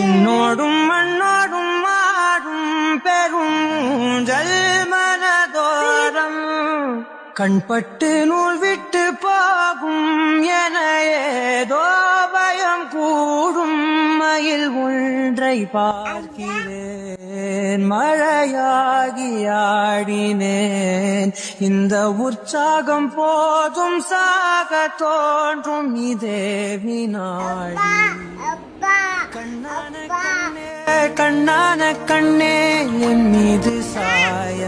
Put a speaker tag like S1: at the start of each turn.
S1: என்னோடும் மண்ணோடும் மாடும் பெரும் ஜல்மனதோரம் கண்பட்டு நூல் விட்டு போகும் என ஏதோ பயம் கூடும் மயில் ஒன்றை பார்க்கிறேன் மழையாகி ஆடினேன் இந்த உற்சாகம் போதும் சாக தோன்றும் இதே வினாடி கண்ணான கண்ணே என் மீது சாய